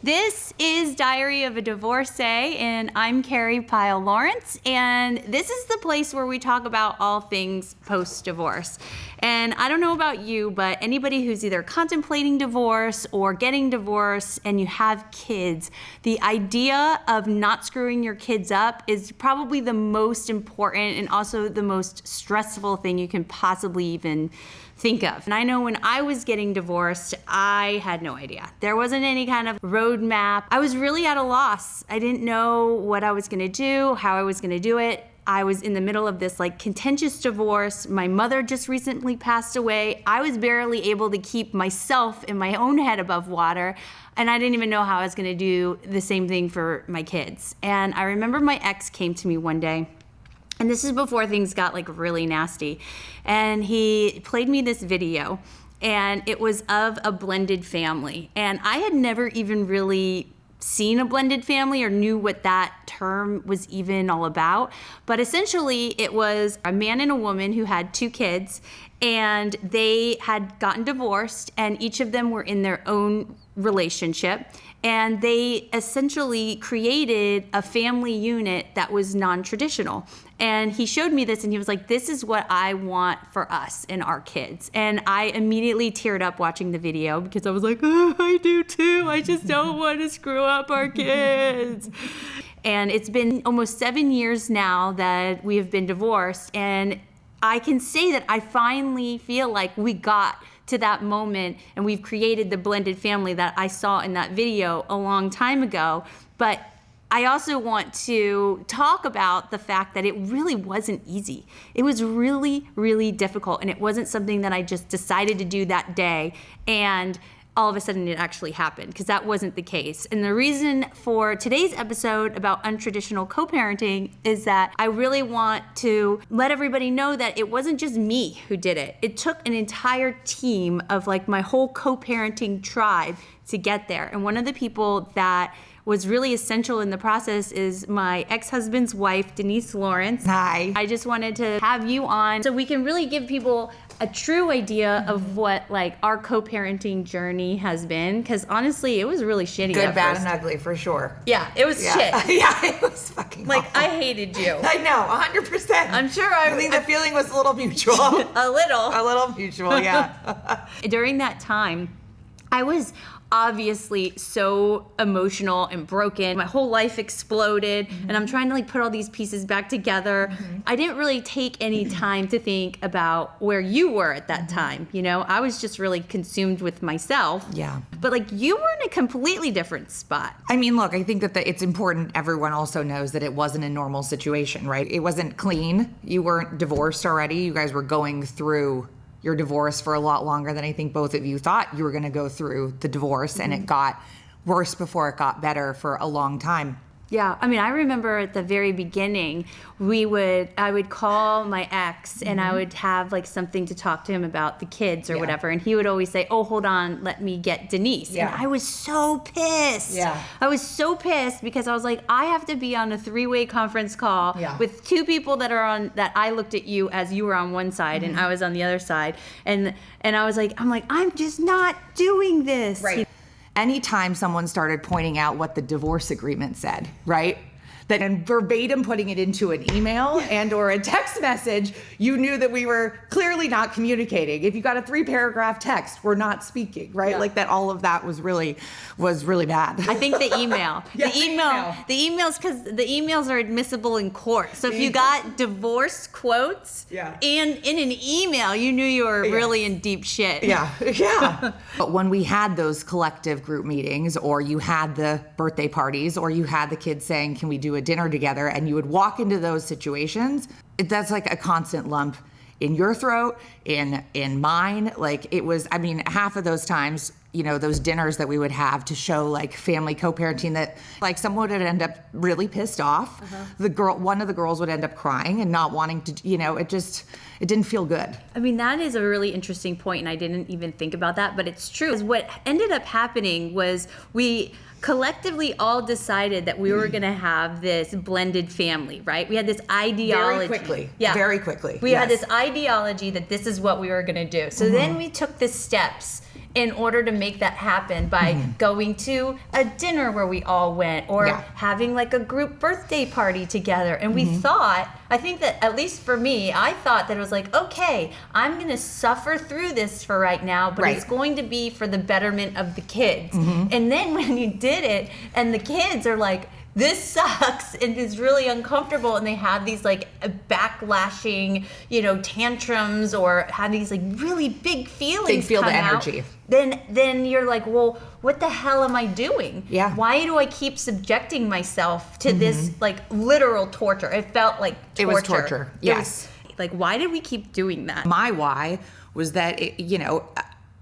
This is Diary of a Divorcee, and I'm Carrie Pyle Lawrence, and this is the place where we talk about all things post-divorce. And I don't know about you, but anybody who's either contemplating divorce or getting divorced and you have kids, the idea of not screwing your kids up is probably the most important and also the most stressful thing you can possibly even think of. And I know when I was getting divorced, I had no idea. There wasn't any kind of roadmap. I was really at a loss. I didn't know what I was gonna do, how I was gonna do it. I was in the middle of this contentious divorce. My mother just recently passed away. I was barely able to keep myself in my own head above water. And I didn't even know how I was gonna do the same thing for my kids. And I remember my ex came to me one day, and this is before things got really nasty. And he played me this video, and it was of a blended family. And I had never even really seen a blended family or knew what that term was even all about. But essentially it was a man and a woman who had 2 kids, and they had gotten divorced, and each of them were in their own relationship. And they essentially created a family unit that was non-traditional. And he showed me this and he was like, this is what I want for us and our kids. And I immediately teared up watching the video because I was like, oh, I do too. I just don't want to screw up our kids. And it's been almost 7 years now that we have been divorced. And I can say that I finally feel like we got to that moment and we've created the blended family that I saw in that video a long time ago. But I also want to talk about the fact that it really wasn't easy. It was really, really difficult, and it wasn't something that I just decided to do that day and all of a sudden it actually happened, because that wasn't the case. And the reason for today's episode about untraditional co-parenting is that I really want to let everybody know that it wasn't just me who did it. It took an entire team of my whole co-parenting tribe to get there. And one of the people that was really essential in the process is my ex-husband's wife, Denise Lawrence. Hi. I just wanted to have you on so we can really give people a true idea of what our co-parenting journey has been, because honestly, it was really shitty. Good, bad, and ugly for sure. Yeah, it was shit. Yeah, it was fucking awful. I hated you. I know, 100%. I'm sure I think the feeling was a little mutual. A little mutual, yeah. During that time, I was obviously so emotional and broken. My whole life exploded, and I'm trying to put all these pieces back together. I didn't really take any time to think about where you were at that time. I was just really consumed with myself. Yeah. But you were in a completely different spot. I mean, look, I think that it's important everyone also knows that it wasn't a normal situation, right? It wasn't clean. You weren't divorced already. You guys were going through your divorce for a lot longer than I think both of you thought you were going to go through the divorce, and it got worse before it got better for a long time. Yeah, I mean, I remember at the very beginning, I would call my ex and I would have something to talk to him about the kids or whatever, and he would always say, oh, hold on, let me get Denise. Yeah. And I was so pissed. Yeah. I was so pissed because I was like, I have to be on a 3-way conference call with 2 people that I looked at you as you were on one side and I was on the other side. And I was like, I'm just not doing this. Right. Anytime someone started pointing out what the divorce agreement said, right? And verbatim putting it into an email and or a text message, you knew that we were clearly not communicating. If you got a 3-paragraph text, we're not speaking, right? Yeah. That all of that was really bad. I think the email. Yeah, the emails, because the emails are admissible in court. So if you got divorce quotes and in an email, you knew you were really in deep shit. Yeah. But when we had those collective group meetings, or you had the birthday parties, or you had the kids saying, can we do a dinner together, and you would walk into those situations, that's a constant lump in your throat, in mine. It was, half of those times, those dinners that we would have to show family co-parenting, that someone would end up really pissed off. One of the girls would end up crying and not wanting to, it didn't feel good. That is a really interesting point, and I didn't even think about that, but it's true. What ended up happening was we collectively all decided that we were going to have this blended family, right? We had this ideology. Very quickly. We had this ideology that this is what we were going to do. So then we took the steps in order to make that happen by going to a dinner where we all went, or having like a group birthday party together. And we thought, I think that at least for me, I thought that it was like, okay, I'm going to suffer through this for right now, but it's going to be for the betterment of the kids. And then when you did it and the kids are like, this sucks and is really uncomfortable, and they have these like backlashing, tantrums, or have these like really big feelings. They feel come the energy. Out, then you're like, well, what the hell am I doing? Yeah. Why do I keep subjecting myself to this like literal torture? It felt like torture. It was torture. Yes. Like, why did we keep doing that? My why was that,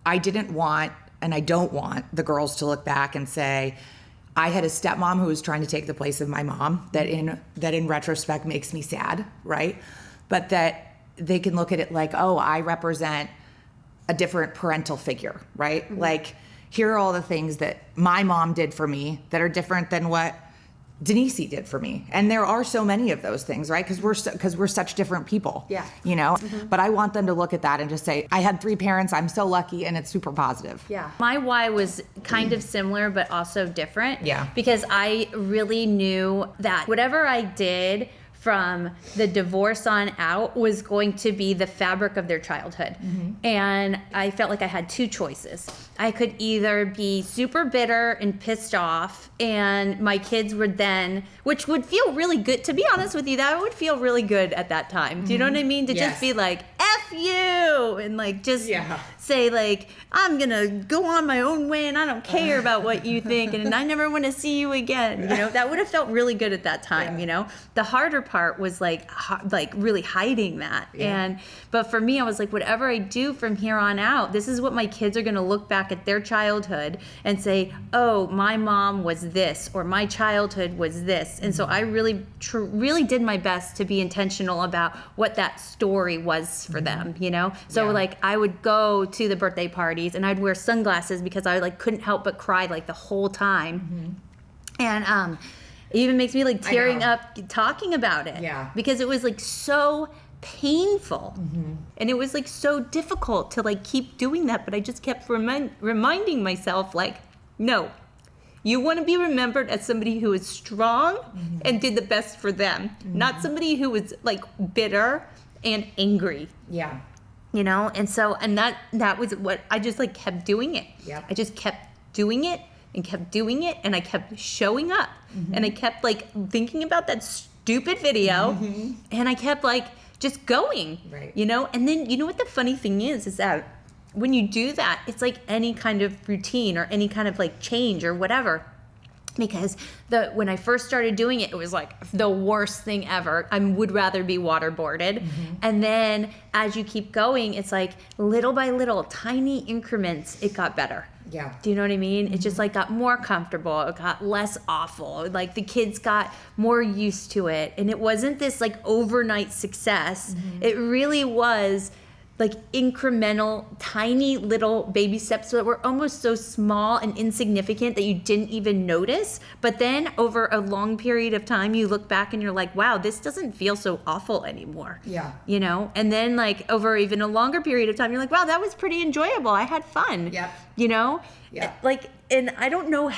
I didn't want, and I don't want the girls to look back and say, I had a stepmom who was trying to take the place of my mom, that in retrospect makes me sad, right? But that they can look at it like, oh, I represent a different parental figure, right? Like, here are all the things that my mom did for me that are different than what Denise did for me. And there are so many of those things, right? Because we're such different people. Yeah. But I want them to look at that and just say, I had 3 parents, I'm so lucky, and it's super positive. Yeah. My why was kind of similar, but also different. Yeah. Because I really knew that whatever I did from the divorce on out was going to be the fabric of their childhood. And I felt like I had 2 choices. I could either be super bitter and pissed off, and my kids would then, which would feel really good, to be honest with you, that would feel really good at that time. Do you know what I mean? To just be like, F you, and like just say like, I'm gonna go on my own way and I don't care about what you think, and I never want to see you again. That would have felt really good at that time. The harder part was like really hiding that. But for me, I was like, whatever I do from here on out, this is what my kids are gonna look back at their childhood and say, oh, my mom was this, or my childhood was this. And so I really did my best to be intentional about what that story was for them, So like I would go to the birthday parties and I'd wear sunglasses because I like couldn't help but cry like the whole time. And it even makes me like tearing up talking about it. Yeah. Because it was like so painful. And it was like so difficult to like keep doing that, but I just kept reminding myself like, no, you want to be remembered as somebody who is strong and did the best for them, not somebody who was like bitter and angry. Yeah. And so, and that was what I just like kept doing it. Yep. I just kept doing it and kept doing it, and I kept showing up, and I kept like thinking about that stupid video, and I kept like just going, right. And then what the funny thing is that when you do that, it's like any kind of routine or any kind of like change or whatever. Because when I first started doing it, it was like the worst thing ever. I would rather be waterboarded. And then as you keep going, it's like little by little, tiny increments, it got better. Yeah. Do you know what I mean? It just like got more comfortable. It got less awful. Like the kids got more used to it. And it wasn't this like overnight success. It really was like incremental, tiny little baby steps that were almost so small and insignificant that you didn't even notice. But then over a long period of time, you look back and you're like, wow, this doesn't feel so awful anymore. Yeah. And then like over even a longer period of time, you're like, wow, that was pretty enjoyable. I had fun. Yep. Yeah. Like, and I don't know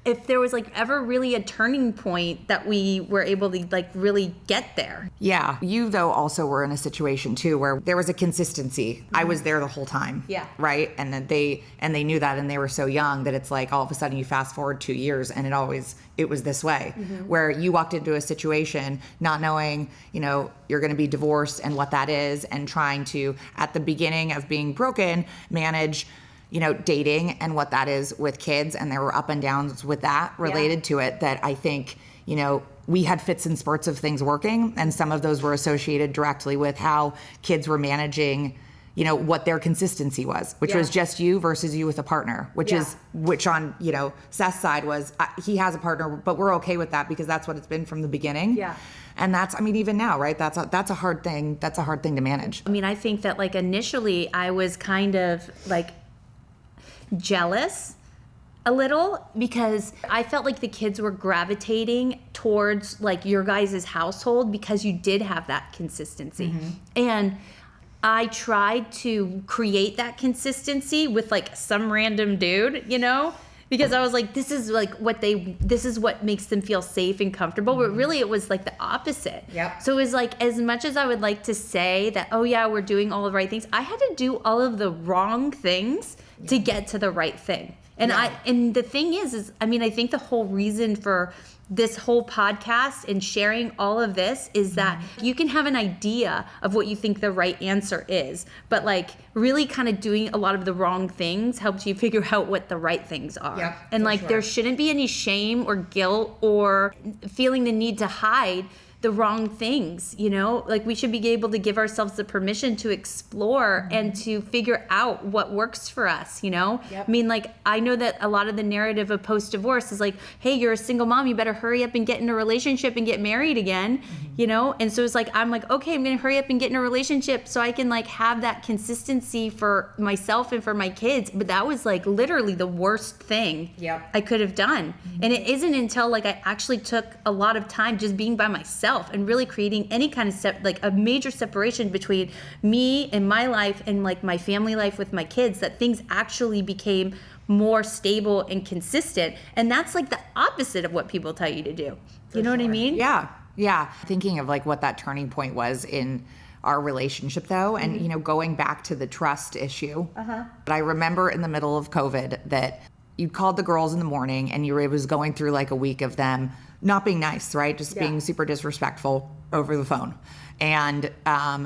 if there was like ever really a turning point that we were able to like really get there. Yeah. You though also were in a situation too where there was a consistency. I was there the whole time. Yeah. Right. And that they knew that, and they were so young that it's like all of a sudden you fast forward 2 years and it was this way, where you walked into a situation not knowing, you're going to be divorced and what that is, and trying to, at the beginning of being broken, manage dating and what that is with kids. And there were up and downs with that related to it that I think, we had fits and spurts of things working. And some of those were associated directly with how kids were managing, what their consistency was, which was just you versus you with a partner, which on, Seth's side was he has a partner, but we're okay with that because that's what it's been from the beginning. Yeah. And even now, right? That's a hard thing. That's a hard thing to manage. I think that like initially I was kind of like jealous a little because I felt like the kids were gravitating towards like your guys' household because you did have that consistency. And I tried to create that consistency with like some random dude, you know? Because I was like, this is what makes them feel safe and comfortable. But really it was like the opposite. Yep. So it was like, as much as I would like to say that, oh yeah, we're doing all the right things, I had to do all of the wrong things to get to the right thing. And and the thing is, I mean, I think the whole reason for this whole podcast and sharing all of this is that you can have an idea of what you think the right answer is, but like really kind of doing a lot of the wrong things helps you figure out what the right things are. Yep, and like there shouldn't be any shame or guilt or feeling the need to hide the wrong things, you know? Like we should be able to give ourselves the permission to explore and to figure out what works for us, you know? Yep. I mean, like I know that a lot of the narrative of post-divorce is like, hey, you're a single mom, you better hurry up and get in a relationship and get married again, you know? And so it's like, I'm like, okay, I'm gonna hurry up and get in a relationship so I can like have that consistency for myself and for my kids. But that was like literally the worst thing I could have done. And it isn't until like I actually took a lot of time just being by myself and really creating any kind of like a major separation between me and my life and like my family life with my kids, that things actually became more stable and consistent. And that's like the opposite of what people tell you to do. You know what I mean? Yeah. Thinking of like what that turning point was in our relationship though, and you know, going back to the trust issue. But I remember in the middle of COVID that you called the girls in the morning and it was going through like a week of them not being nice, right? Just being super disrespectful over the phone. And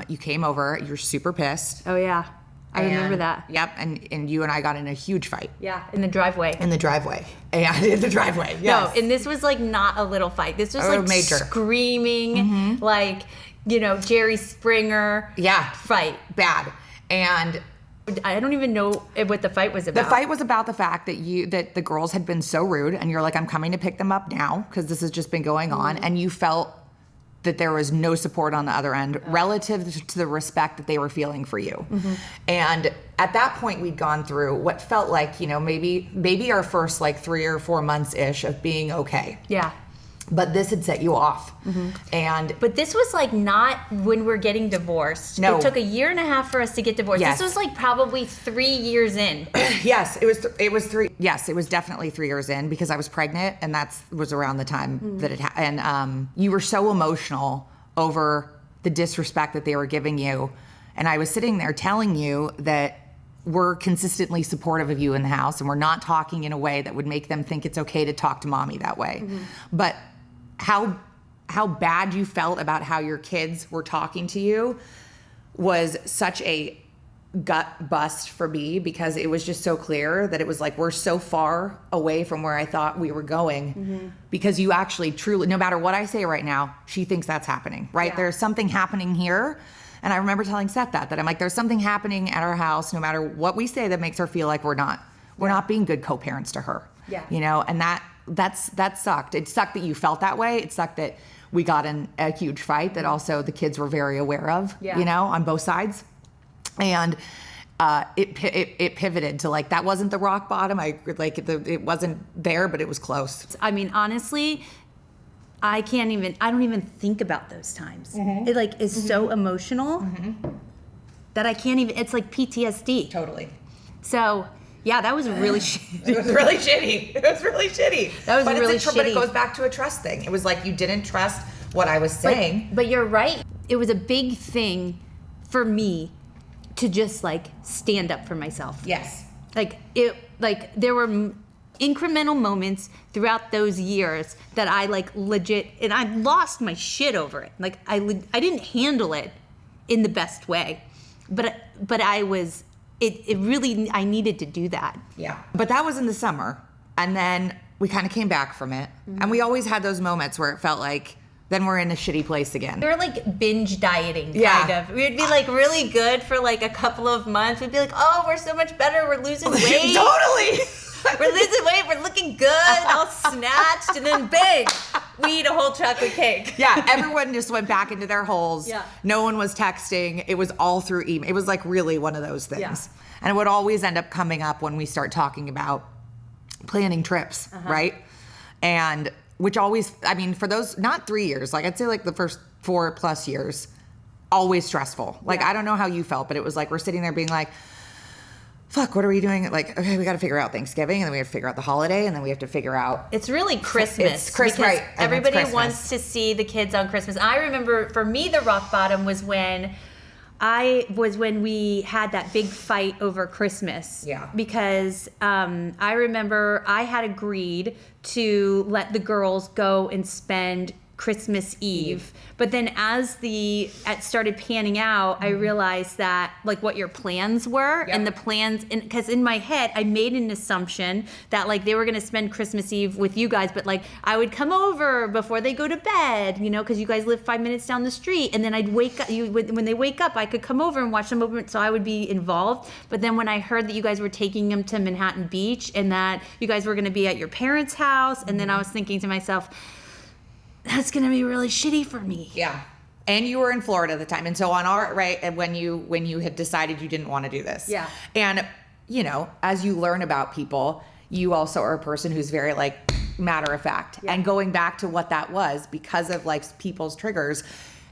you came over, you're super pissed. Oh yeah, I remember that. Yep, and you and I got in a huge fight. Yeah, in the driveway. In the driveway, yes. No, and this was like not a little fight. This was like major. Screaming, like, you know, Jerry Springer fight. Bad. And I don't even know what the fight was about. The fight was about the fact that the girls had been so rude, and you're like, I'm coming to pick them up now because this has just been going on, and you felt that there was no support on the other end relative to the respect that they were feeling for you. And at that point, we'd gone through what felt like, you know, maybe our first like 3 or 4 months ish of being okay. Yeah. But this had set you off. But this was like not when we're getting divorced. No. It took 1.5 years for us to get divorced. Yes. This was like probably 3 years in. Yes, it was 3. Yes, it was definitely 3 years in because I was pregnant, and that was around the time that it happened. And you were so emotional over the disrespect that they were giving you. And I was sitting there telling you that we're consistently supportive of you in the house, and we're not talking in a way that would make them think it's okay to talk to mommy that way. But how bad you felt about how your kids were talking to you was such a gut bust for me, because it was just so clear that it was like, we're so far away from where I thought we were going, because you actually truly, no matter what I say right now, she thinks that's happening, right? Yeah. There's something happening here. And I remember telling Seth that I'm like, there's something happening at our house, no matter what we say, that makes her feel like we're not being good co-parents to her. Yeah. You know, and that sucked. It sucked that you felt that way. It sucked that we got in a huge fight that also the kids were very aware of, you know, on both sides. And it pivoted to like, that wasn't the rock bottom. It wasn't there, but it was close. I mean, honestly, I don't even think about those times. It like is so emotional that I can't even, it's like PTSD. Totally. So yeah, that was really shitty. It was really shitty. That was really shitty. But it goes back to a trust thing. It was like, you didn't trust what I was saying. But you're right. It was a big thing for me to just like stand up for myself. Yes. Like there were incremental moments throughout those years that I like legit, and I lost my shit over it. Like I didn't handle it in the best way, but I was, it really, I needed to do that. Yeah. But that was in the summer, and then we kind of came back from it, and we always had those moments where it felt like, then we're in a shitty place again. We were like binge dieting, kind of. We'd be like really good for like a couple of months. We'd be like, oh, we're so much better. We're losing weight. Totally. We're losing weight. We're looking good. All snatched. And then bang, we eat a whole chocolate cake. Yeah, everyone just went back into their holes. Yeah. No one was texting. It was all through email. It was like really one of those things. Yeah. And it would always end up coming up when we start talking about planning trips, right? And which always, I mean, for those, not 3 years, like I'd say like the first 4+ years, always stressful. Like, I don't know how you felt, but it was like we're sitting there being like, fuck, what are we doing? Like, okay, we got to figure out Thanksgiving, and then we have to figure out the holiday, and then we have to figure out. It's really Christmas. It's Christmas, right? Everybody wants to see the kids on Christmas. I remember for me, the rock bottom was when we had that big fight over Christmas. Yeah. Because I remember I had agreed to let the girls go and spend Christmas Eve. But then as it started panning out, I realized that like what your plans were and the plans, because in my head I made an assumption that like they were going to spend Christmas Eve with you guys, but like I would come over before they go to bed, you know, because you guys live 5 minutes down the street, and then I'd wake up. When they wake up, I could come over and watch them over, so I would be involved. But then when I heard that you guys were taking them to Manhattan Beach and that you guys were going to be at your parents' house, and then I was thinking to myself, that's going to be really shitty for me. Yeah. And you were in Florida at the time. And so on when you had decided you didn't want to do this. Yeah. And, you know, as you learn about people, you also are a person who's very like matter of fact. Yeah. And going back to what that was, because of like people's triggers,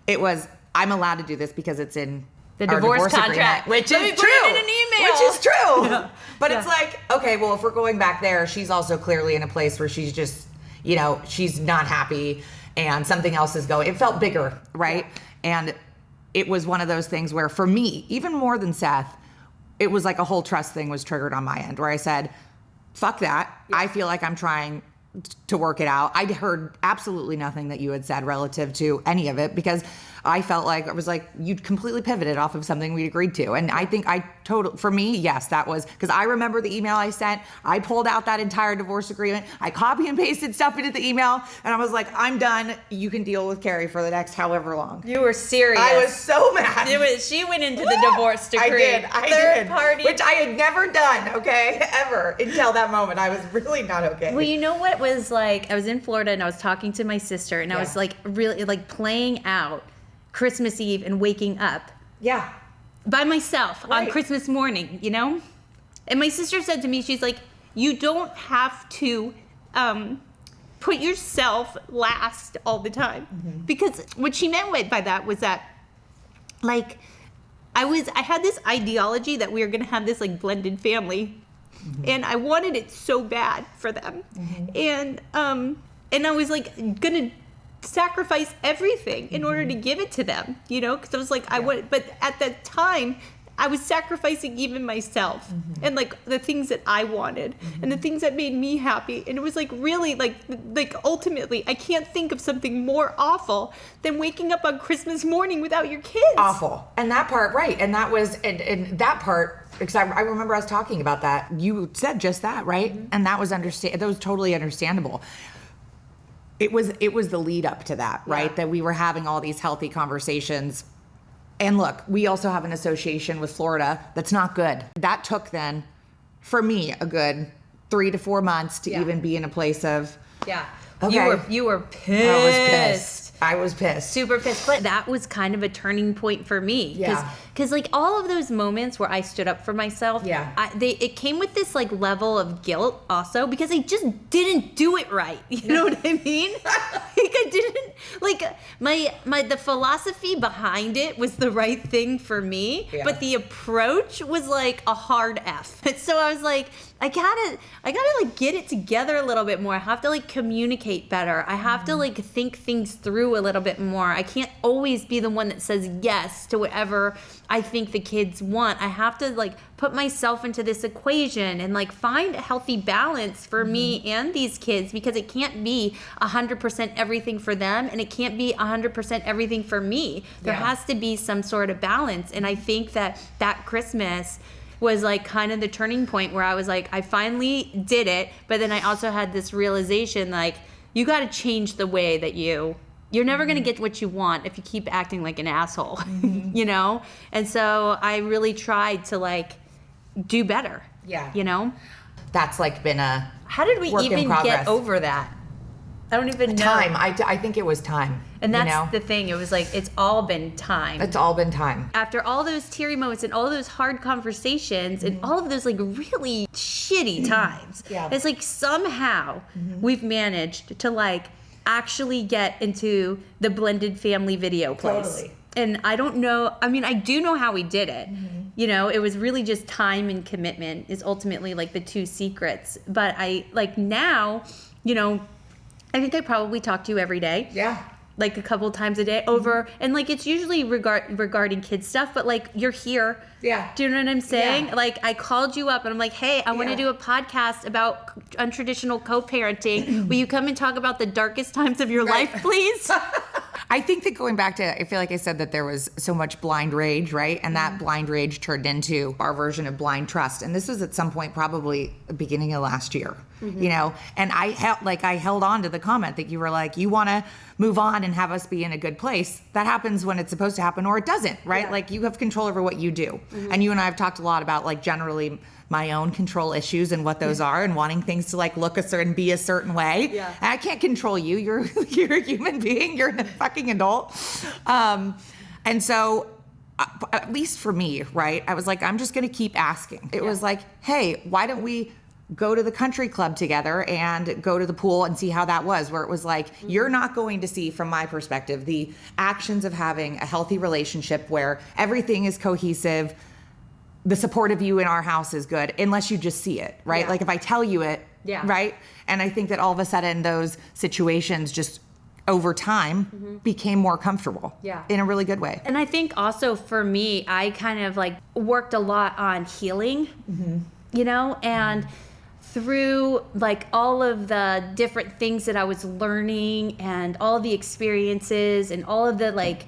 it was, I'm allowed to do this because it's in the divorce contract, which is true. Put it in an email. Which is true. Yeah. But it's like, okay, well, if we're going back there, she's also clearly in a place where she's just, you know, she's not happy. And something else is going. It felt bigger, right? Yeah. And it was one of those things where, for me, even more than Seth, it was like a whole trust thing was triggered on my end, where I said, fuck that. Yeah. I feel like I'm trying to work it out. I'd heard absolutely nothing that you had said relative to any of it, because I felt like I was like, you'd completely pivoted off of something we'd agreed to. And I think for me, yes, that was, because I remember the email I sent. I pulled out that entire divorce agreement. I copy and pasted stuff into the email, and I was like, I'm done. You can deal with Carrie for the next however long. You were serious. I was so mad. She went into the divorce decree. I Third did. party. Which I had never done, okay, ever, until that moment. I was really not okay. Well, you know what was like, I was in Florida and I was talking to my sister, and I was like really like playing out Christmas Eve and waking up by myself on Christmas morning, you know? And my sister said to me, she's like, you don't have to put yourself last all the time. Mm-hmm. Because what she meant by that was that, like, I had this ideology that we were going to have this like blended family. Mm-hmm. And I wanted it so bad for them. Mm-hmm. And I was like going to sacrifice everything in order to give it to them, you know, because I was like, but at that time I was sacrificing even myself and like the things that I wanted and the things that made me happy. And it was like really like ultimately I can't think of something more awful than waking up on Christmas morning without your kids. Awful. And that part, right. And that was, and that part, because I remember us talking about that. You said just that, right? Mm-hmm. And that was totally understandable. It was the lead up to that, right? Yeah. That we were having all these healthy conversations. And look, we also have an association with Florida that's not good. That took then, for me, a good 3 to 4 months to even be in a place of, okay. You were pissed. I was pissed. Super pissed. But that was kind of a turning point for me. Yeah. Because like all of those moments where I stood up for myself, it came with this like level of guilt also, because I just didn't do it right. You know what I mean? Like I didn't, the philosophy behind it was the right thing for me, but the approach was like a hard F. So I was like, I gotta like get it together a little bit more. I have to like communicate better. I have to like think things through a little bit more. I can't always be the one that says yes to whatever I think the kids want. I have to like put myself into this equation and like find a healthy balance for me and these kids, because it can't be 100% everything for them and it can't be 100% everything for me. There has to be some sort of balance. And I think that Christmas was like kind of the turning point where I was like, I finally did it. But then I also had this realization, like, you got to change the way that you're never going to get what you want if you keep acting like an asshole, you know? And so I really tried to like do better. Yeah. You know? That's like been a How did we even get over that? I don't even know. Time. I think it was time. And that's the thing. It was like, it's all been time. It's all been time. After all those teary moments and all those hard conversations and all of those like really shitty times, it's like somehow we've managed to like actually get into the blended family video place. And I don't know, I mean, I do know how we did it. You know, it was really just time and commitment is ultimately like the two secrets. But I, like now, you know, I think I probably talk to you every day. Yeah. Like a couple times a day over, and like it's usually regarding kid stuff, but like you're here. Yeah. Do you know what I'm saying? Yeah. Like I called you up and I'm like, hey, I want to do a podcast about untraditional co-parenting. Will you come and talk about the darkest times of your life, please? I think that going back to, I feel like I said that there was so much blind rage, right? And that blind rage turned into our version of blind trust. And this was at some point, probably the beginning of last year, you know? And I held on to the comment that you were like, you want to move on and have us be in a good place. That happens when it's supposed to happen or it doesn't, right? Yeah. Like you have control over what you do. And you and I have talked a lot about like generally my own control issues and what those are and wanting things to like look a certain, be a certain way. Yeah. And I can't control you. You're a human being. You're a fucking adult. And so at least for me, right, I was like, I'm just going to keep asking. It was like, hey, why don't we go to the country club together and go to the pool and see how that was, where it was like, you're not going to see, from my perspective, the actions of having a healthy relationship where everything is cohesive. The support of you in our house is good unless you just see it, right? Yeah. Like if I tell you it, right? And I think that all of a sudden those situations just over time became more comfortable in a really good way. And I think also for me, I kind of like worked a lot on healing, you know, and through like all of the different things that I was learning and all the experiences and all of the like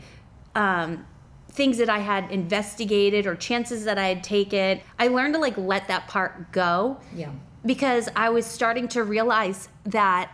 things that I had investigated or chances that I had taken, I learned to like let that part go. Yeah. Because I was starting to realize that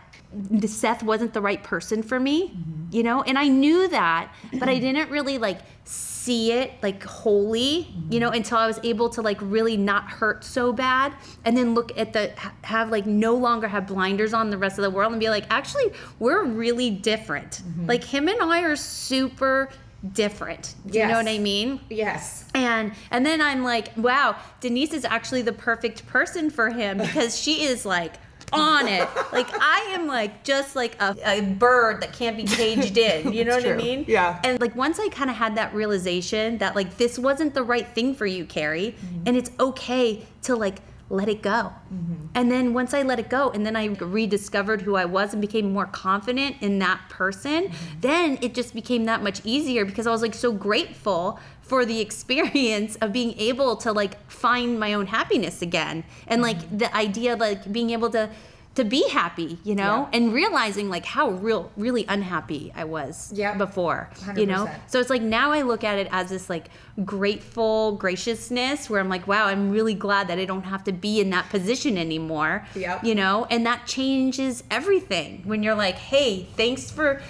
Seth wasn't the right person for me, you know, and I knew that, but I didn't really like see it like wholly, you know, until I was able to like really not hurt so bad and then look at have like no longer have blinders on the rest of the world and be like, actually, we're really different. Like him and I are super different. Do you know what I mean? Yes. And then I'm like, wow, Denise is actually the perfect person for him because she is like on it. Like I am like just like a bird that can't be caged in. You know what I mean? Yeah. And like once I kind of had that realization that like this wasn't the right thing for you, Carrie, and it's okay to like let it go. And then once I let it go and then I rediscovered who I was and became more confident in that person, then it just became that much easier because I was like so grateful for the experience of being able to like find my own happiness again. And like the idea of like being able to be happy, you know, and realizing like how really unhappy I was before, 100%. you know? So it's like now I look at it as this like grateful graciousness where I'm like, wow, I'm really glad that I don't have to be in that position anymore, you know? And that changes everything when you're like, hey, thanks for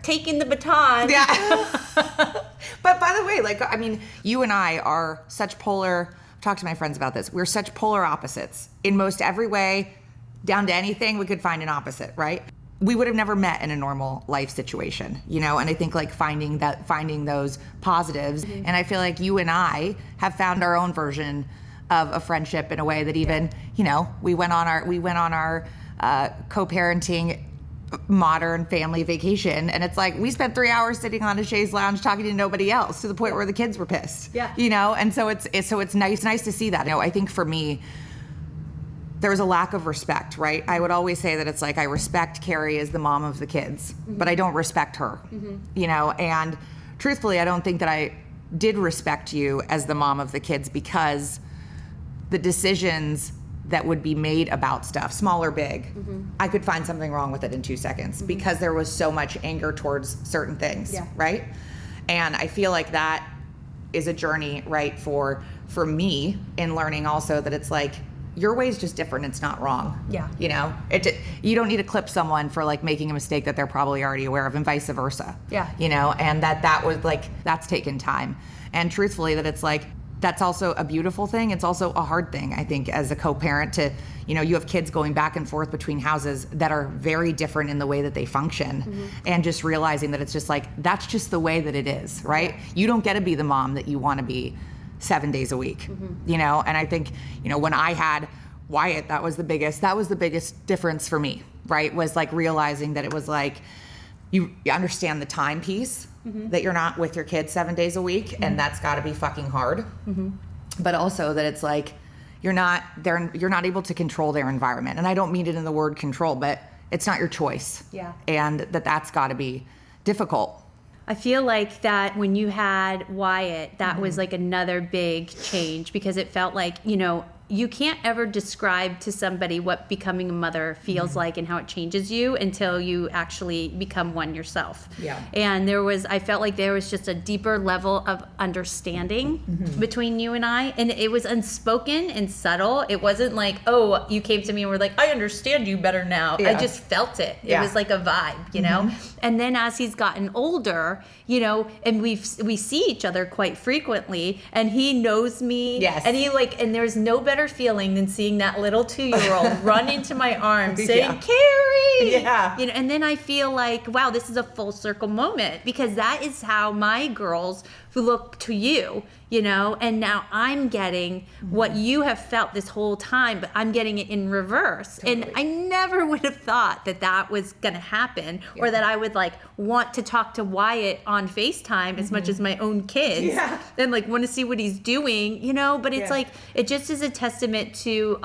taking the baton. Yeah. But by the way, like, I mean, you and I are such polar, I've talked to my friends about this. We're such polar opposites in most every way. Down to anything, we could find an opposite, right? We would have never met in a normal life situation, you know? And I think like finding those positives. And I feel like you and I have found our own version of a friendship in a way that even, you know, we went on our co-parenting modern family vacation. And it's like, we spent 3 hours sitting on a chaise lounge talking to nobody else to the point where the kids were pissed, you know? And so it's nice to see that. You know, I think for me, there was a lack of respect, right? I would always say that it's like, I respect Carrie as the mom of the kids, but I don't respect her, you know? And truthfully, I don't think that I did respect you as the mom of the kids because the decisions that would be made about stuff, small or big, I could find something wrong with it in 2 seconds because there was so much anger towards certain things, right? And I feel like that is a journey, right, for me in learning also that it's like, your way is just different. It's not wrong. Yeah. You know, you don't need to clip someone for like making a mistake that they're probably already aware of and vice versa. Yeah. You know, and that was like, that's taken time. And truthfully that it's like, that's also a beautiful thing. It's also a hard thing, I think, as a co-parent to, you know, you have kids going back and forth between houses that are very different in the way that they function. And just realizing that it's just like, that's just the way that it is, right? You don't get to be the mom that you want to be 7 days a week, you know? And I think, you know, when I had Wyatt, that was the biggest difference for me, right? Was like realizing that it was like, you understand the time piece, that you're not with your kids 7 days a week, and that's got to be fucking hard. But also that it's like you're not able to control their environment, and I don't mean it in the word control, but it's not your choice. Yeah. And that's got to be difficult. I feel like that when you had Wyatt, that was like another big change, because it felt like, you know, you can't ever describe to somebody what becoming a mother feels like and how it changes you until you actually become one yourself. Yeah. And I felt like there was just a deeper level of understanding between you and I. And it was unspoken and subtle. It wasn't like, oh, you came to me and were like, I understand you better now. Yeah. I just felt it. It Yeah. was like a vibe, you know? And then as he's gotten older, you know, and we see each other quite frequently, and he knows me. Yes. And and there's no better feeling than seeing that little 2-year-old run into my arms saying, Yeah. Carrie! Yeah. You know, and then I feel like, wow, this is a full circle moment, because that is how my girls who look to you, you know, and now I'm getting what you have felt this whole time, but I'm getting it in reverse. Totally. And I never would have thought that was going to happen, or that I would like want to talk to Wyatt on FaceTime as much as my own kids, and like want to see what he's doing, you know, but it's like, it just is a testament to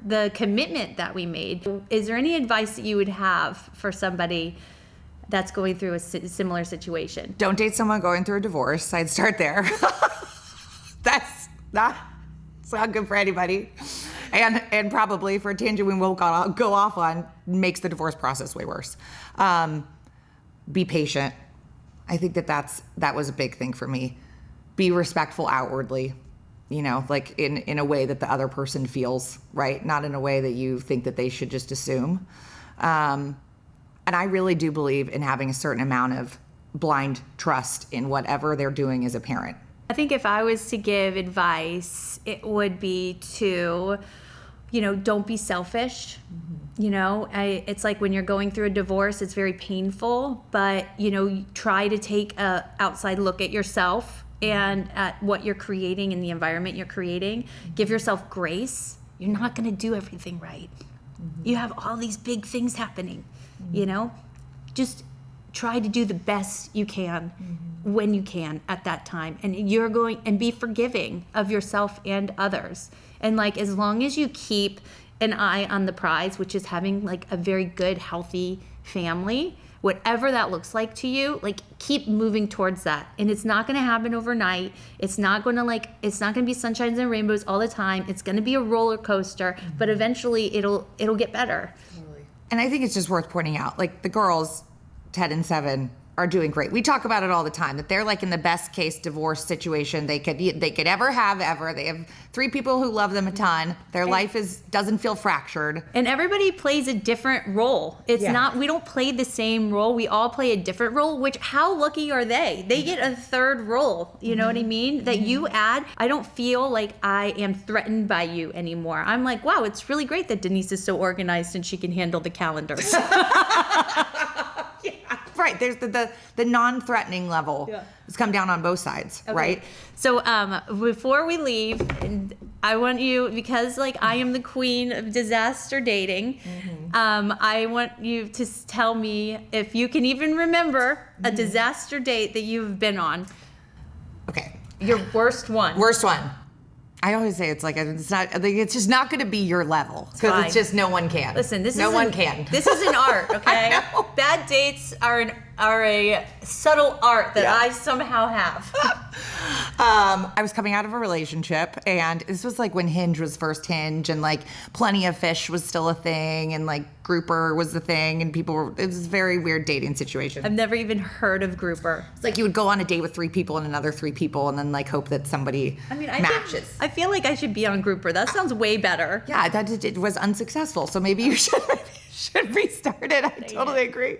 the commitment that we made. Is there any advice that you would have for somebody that's going through a similar situation? Don't date someone going through a divorce. I'd start there. It's not good for anybody. And probably for a tangent we won't go off on, makes the divorce process way worse. Be patient. I think that was a big thing for me. Be respectful outwardly, you know, like in a way that the other person feels, right? Not in a way that you think that they should just assume. And I really do believe in having a certain amount of blind trust in whatever they're doing as a parent. I think if I was to give advice, it would be to, you know, don't be selfish. You know, it's like when you're going through a divorce, it's very painful, but, you know, try to take a outside look at yourself and at what you're creating in the environment you're creating. Give yourself grace. You're not going to do everything right. You have all these big things happening, you know? Just try to do the best you can when you can at that time. And and be forgiving of yourself and others. And like, as long as you keep an eye on the prize, which is having like a very good, healthy family, whatever that looks like to you, like keep moving towards that. And it's not going to happen overnight. It's not going to be sunshines and rainbows all the time. It's going to be a roller coaster, but eventually it'll get better. And I think it's just worth pointing out, like the girls, 10 and 7, are doing great. We talk about it all the time, that they're like in the best case divorce situation they could ever have. They have 3 people who love them a ton. Their life doesn't feel fractured. And everybody plays a different role. It's not, we don't play the same role. We all play a different role, which how lucky are they? They get a third role, you know what I mean? That you add. I don't feel like I am threatened by you anymore. I'm like, wow, it's really great that Denise is so organized and she can handle the calendars. Right, there's the non-threatening level has come down on both sides, right? So before we leave, and I want you, because like I am the queen of disaster dating, I want you to tell me if you can even remember a disaster date that you've been on. Okay. Your worst one. Worst one. I always say it's just not going to be your level, because it's just no one can. Listen, no one can. This is an art, okay? Bad dates are a subtle art that I somehow have. I was coming out of a relationship, and this was like when Hinge was first Hinge, and like Plenty of Fish was still a thing, and like Grouper was the thing, and it was a very weird dating situation. I've never even heard of Grouper. It's like you would go on a date with 3 people and another 3 people, and then like hope that somebody matches. I feel like I should be on Grouper. That sounds way better. Yeah, it was unsuccessful, so maybe you should restart it. I totally agree.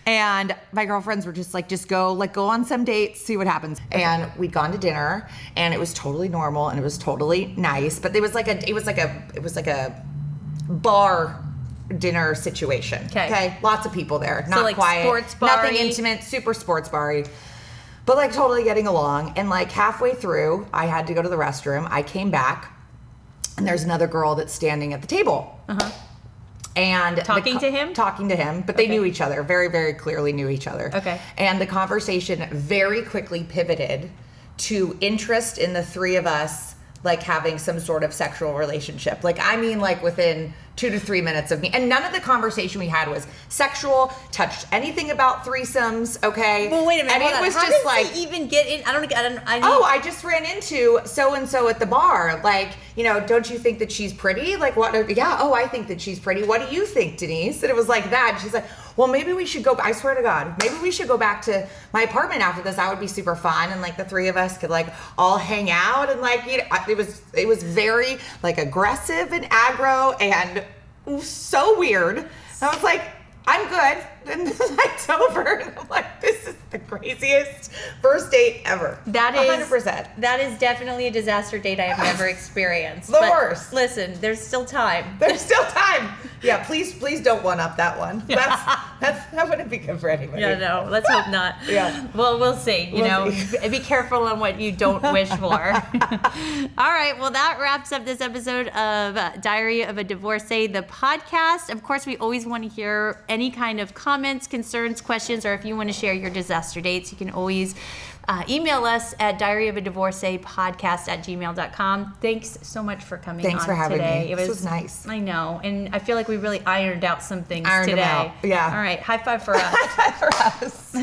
And my girlfriends were just like, go on some dates, see what happens. And we'd gone to dinner, and it was totally normal, and it was totally nice. But it was like a bar dinner situation. Okay. Lots of people there, not like quiet, sports bar-y. nothing intimate, super sports bar-y. But like totally getting along. And like halfway through, I had to go to the restroom. I came back, and there's another girl that's standing at the table. And Talking to him? Talking to him, but they knew each other, very, very clearly knew each other. Okay. And the conversation very quickly pivoted to interest in the three of us, like having some sort of sexual relationship. Like, I mean, like within 2 to 3 minutes of me. And none of the conversation we had was sexual, touched anything about threesomes, okay? Well, wait a minute. And hold it on. was How just does like, he even get in? I just ran into so-and-so at the bar. Like, don't you think that she's pretty? Like, what? Yeah, I think that she's pretty. What do you think, Denise? And it was like that. And she's like, well, maybe we should go, I swear to God, maybe we should go back to my apartment after this. That would be super fun. And like the three of us could like all hang out. And like, it was very like aggressive and aggro and so weird. And I was like, I'm good. And the night's over. And I'm like, this is the craziest first date ever. That is 100%. That is definitely a disaster date I have never experienced. The worst. Listen, there's still time. There's still time. Yeah, please don't one up that one. That wouldn't be good for anybody. Yeah, no, let's hope not. Yeah. Well, we'll see. We'll see. Be careful on what you don't wish for. All right. Well, that wraps up this episode of Diary of a Divorcee, the podcast. Of course, we always want to hear any kind of comments, concerns, questions, or if you want to share your disaster dates, you can always email us at diaryofadivorceepodcast@gmail.com. Thanks so much for coming Thanks on for having today. me. This was nice. I know. And I feel like we really ironed out some things Ironed them today. out. Yeah. All right. High five for us. High five for us.